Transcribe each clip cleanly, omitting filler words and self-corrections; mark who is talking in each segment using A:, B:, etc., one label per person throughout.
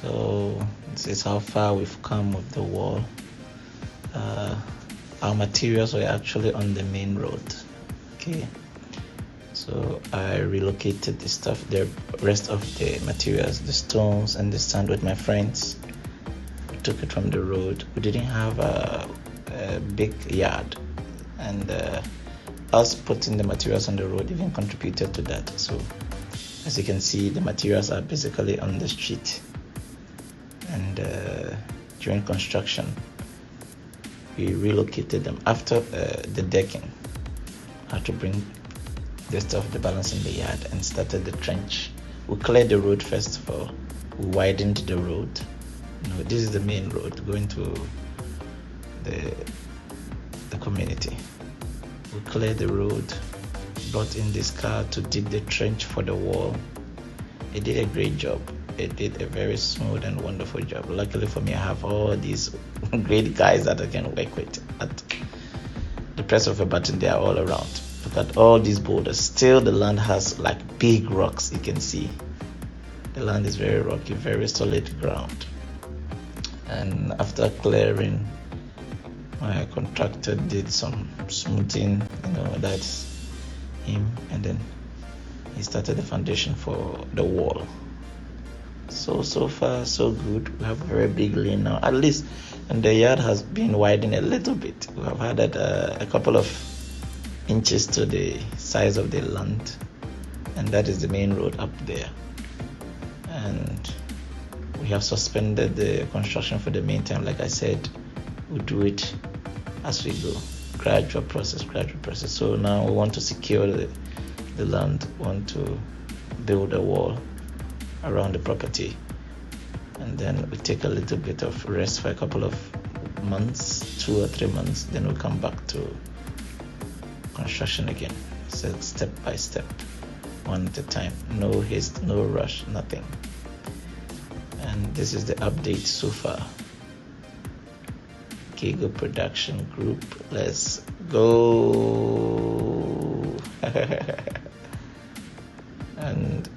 A: So this is how far we've come with the wall. Our materials were actually on the main road. Okay, so I relocated the rest of the materials, the stones and the sand with my friends. We took it from the road. We didn't have a big yard, and us putting the materials on the road even contributed to that. So as you can see, the materials are basically on the street, and during construction we relocated them after the decking. I had to bring the stuff, the balance in the yard, and started the trench. We cleared the road first of all. We widened the road. This is the main road going to the community. We cleared the road, brought in this car to dig the trench for the wall. It did a great job. It did a very smooth and wonderful job. Luckily for me, I have all these great guys that I can work with. At the press of a button, they are all around. Look at all these boulders. Still, the land has like big rocks. You can see the land is very rocky, very solid ground. And after clearing, my contractor did some smoothing. That's him, and then he started the foundation for the wall. So far so good. We have a very big lane now, at least, and the yard has been widened a little bit. We have added a couple of inches to the size of the land, and that is the main road up there. And we have suspended the construction for the meantime. Like I said, we'll do it as we go, gradual process. So now we want to secure the land, want to build a wall around the property, and then we take a little bit of rest for a couple of months, 2 or 3 months, then we'll come back to construction again. So step by step, one at a time, no haste, no rush, nothing. And this is the update so far. Elgigogh production group, let's go. And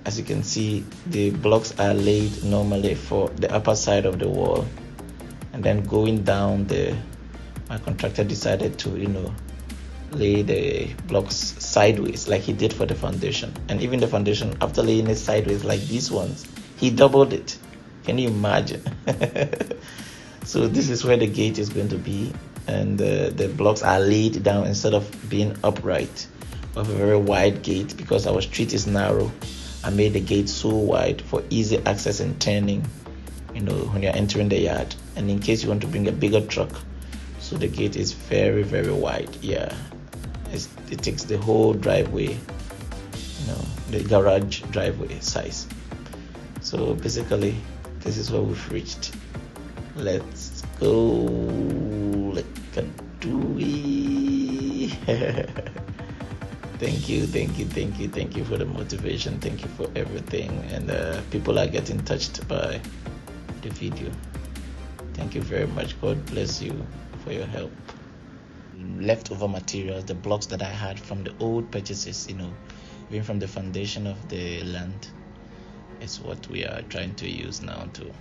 A: as you can see, the blocks are laid normally for the upper side of the wall, and then going down there, my contractor decided to lay the blocks sideways like he did for the foundation. And even the foundation, after laying it sideways like these ones, he doubled it. Can you imagine? So this is where the gate is going to be, and the blocks are laid down instead of being upright. We have a very wide gate because our street is narrow. I made the gate so wide for easy access and turning, when you're entering the yard, and in case you want to bring a bigger truck. So the gate is very, very wide. Yeah, it takes the whole driveway, the garage driveway size. So basically, this is where we've reached. Let's go. Let's do it. Thank you for the motivation. Thank you for everything. And people are getting touched by the video. Thank you very much. God bless you for your help. Leftover materials, the blocks that I had from the old purchases, even from the foundation of the land, is what we are trying to use now to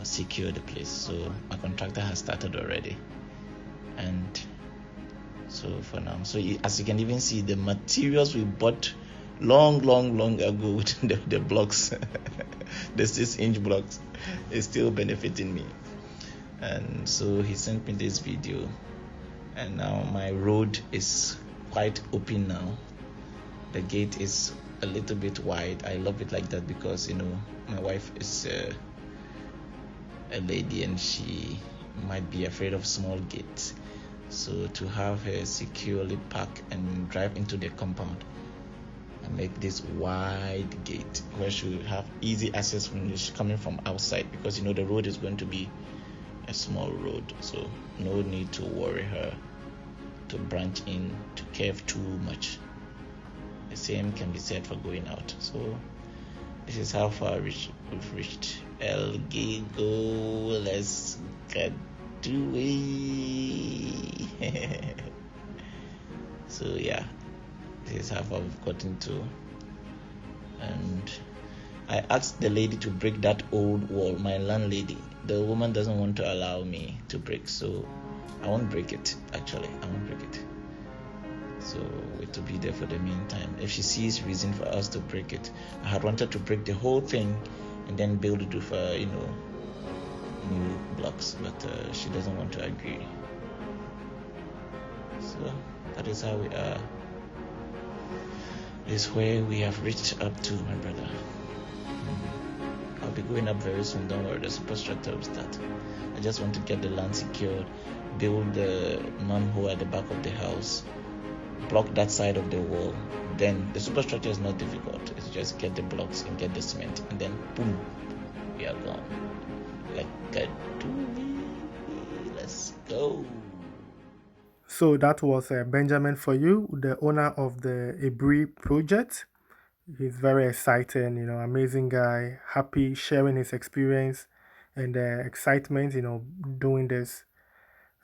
A: secure the place. So my contractor has started already, and so for now, as you can even see, the materials we bought long ago with the blocks, the 6-inch blocks, is still benefiting me. And so he sent me this video, and now my road is quite open now. The gate is a little bit wide. I love it like that because my wife is a lady and she might be afraid of small gates. So to have her securely park and drive into the compound and make this wide gate where she will have easy access when she's coming from outside, because the road is going to be a small road, so no need to worry her to branch in, to curve too much. The same can be said for going out. So this is how far we've reached. Elgigogh, let's get to it. So yeah, this is how far we've gotten to, and I asked the lady to break that old wall, my landlady. The woman doesn't want to allow me to break, so I won't break it. Actually, I won't break it. So it will be there for the meantime. If she sees reason for us to break it, I had wanted to break the whole thing and then build it with new blocks, but she doesn't want to agree. So that is how we are. This is where we have reached up to, my brother. I'll be going up very soon. Don't worry, the superstructure will start. I just want to get the land secured, build the manhole at the back of the house, block that side of the wall. Then the superstructure is not difficult. It's just get the blocks and get the cement, and then boom, we are gone. Like a doobie. Let's go.
B: So that was Benjamin for you, the owner of the Ibri project. He's very exciting, amazing guy, happy sharing his experience and excitement, doing this.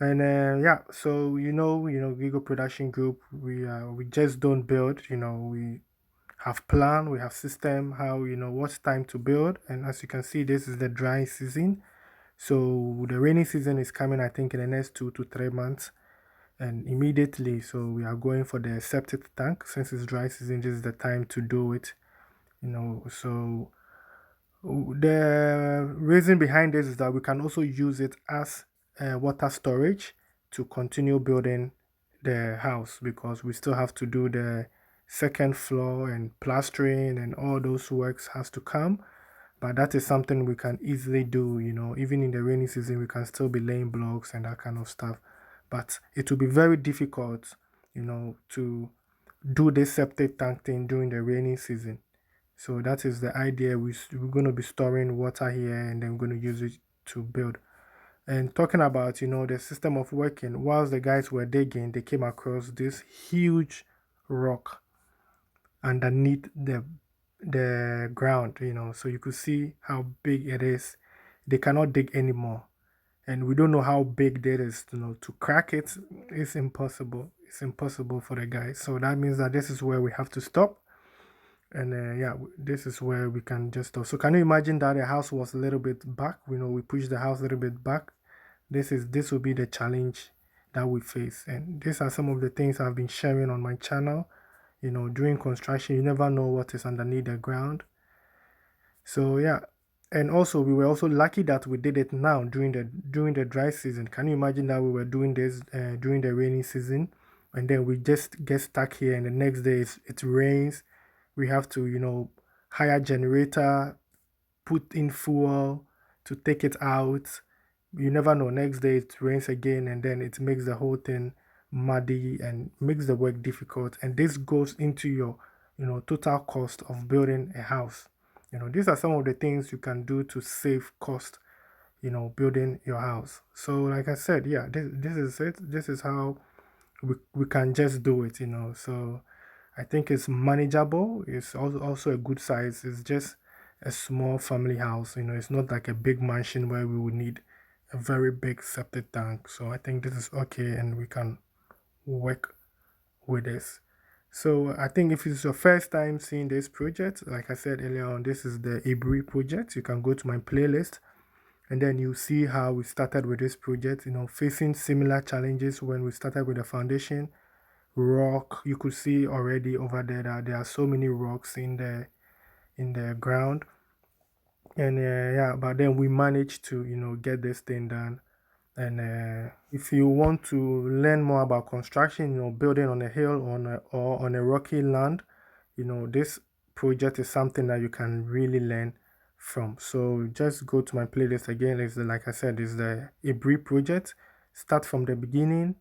B: And yeah, so Gigo Production Group, we just don't build, we have plan, we have system, how what's time to build. And as you can see, this is the dry season. So the rainy season is coming, I think, in the next 2 to 3 months. And immediately, so we are going for the septic tank. Since it's dry season, this is the time to do it. So the reason behind this is that we can also use it as water storage to continue building the house, because we still have to do the second floor and plastering and all those works has to come. But that is something we can easily do, even in the rainy season, we can still be laying blocks and that kind of stuff. But it will be very difficult, to do this septic tank thing during the rainy season. So that is the idea. We're going to be storing water here and then we're going to use it to build. And talking about, the system of working, whilst the guys were digging, they came across this huge rock underneath the ground, so you could see how big it is. They cannot dig anymore. And we don't know how big that is, to crack it is impossible. It's impossible for the guys. So that means that this is where we have to stop. And yeah, this is where we can just stop. So can you imagine that the house was a little bit back? We pushed the house a little bit back. This will be the challenge that we face. And these are some of the things I've been sharing on my channel. During construction, you never know what is underneath the ground. So yeah, and also we were also lucky that we did it now during the dry season. Can you imagine that we were doing this during the rainy season, and then we just get stuck here, and the next day it rains. We have to hire generator, put in fuel to take it out. You never know. Next day it rains again, and then it makes the whole thing muddy and makes the work difficult. And this goes into your total cost of building a house. These are some of the things you can do to save cost, building your house. So like I said, yeah, this is it. This is how we can just do it. So I think it's manageable. It's also a good size. It's just a small family house. It's not like a big mansion where we would need a very big septic tank. So I think this is okay, and we can work with this. So I think if it's your first time seeing this project, like I said earlier on, this is the Ibri project. You can go to my playlist and then you see how we started with this project, facing similar challenges when we started with the foundation. Rock, you could see already over there that there are so many rocks in the ground. And yeah, but then we managed to get this thing done. And if you want to learn more about construction, building on a hill or on a rocky land, this project is something that you can really learn from. So just go to my playlist again. Like I said, it's the Ibri project. Start from the beginning,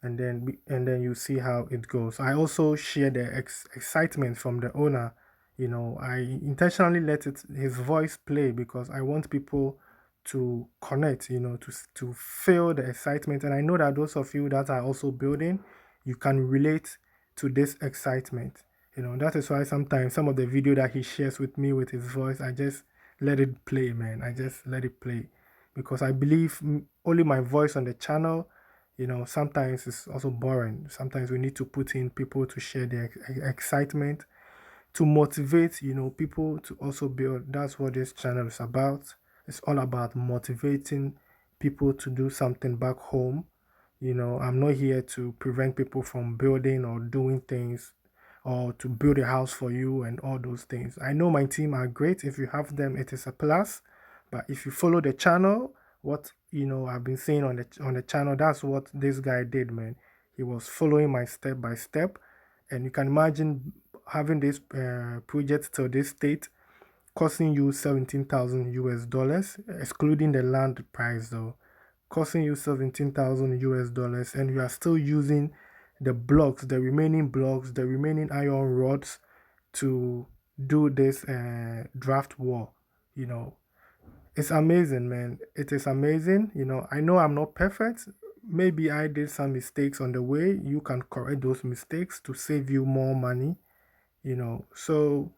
B: and then you see how it goes. I also share the excitement from the owner. I intentionally let his voice play because I want people to connect, to feel the excitement. And I know that those of you that are also building, you can relate to this excitement. That is why sometimes some of the video that he shares with me with his voice, I just let it play, man. I just let it play because I believe only my voice on the channel, sometimes it's also boring. Sometimes we need to put in people to share the excitement, to motivate, people to also build. That's what this channel is about. It's all about motivating people to do something back home. I'm not here to prevent people from building or doing things or to build a house for you and all those things. I know my team are great. If you have them, it is a plus. But if you follow the channel, what I've been saying on the channel, that's what this guy did, man. He was following my step by step, and you can imagine having this project to this state costing you 17,000 US dollars, excluding the land price though, costing you 17,000 US dollars, and you are still using the blocks, the remaining blocks, the remaining iron rods to do this draft wall. You know, it's amazing, man. It is amazing. I know I'm not perfect. Maybe I did some mistakes on the way. You can correct those mistakes to save you more money. So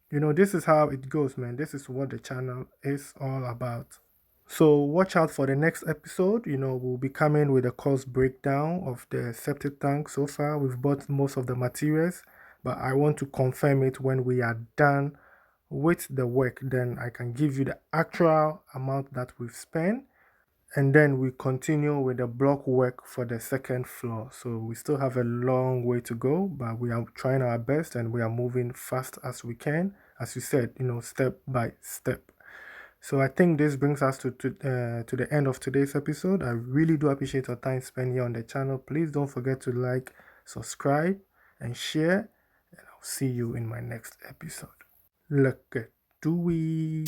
B: this is how it goes, man. This is what the channel is all about. So watch out for the next episode. We'll be coming with a cost breakdown of the septic tank. So far, we've bought most of the materials, but I want to confirm it when we are done with the work. Then I can give you the actual amount that we've spent, and then we continue with the block work for the second floor. So we still have a long way to go, but we are trying our best and we are moving fast as we can, as you said, step by step. So I think this brings us to the end of today's episode. I really do appreciate your time spent here on the channel. Please don't forget to like, subscribe, and share. And I'll see you in my next episode. Look at do we.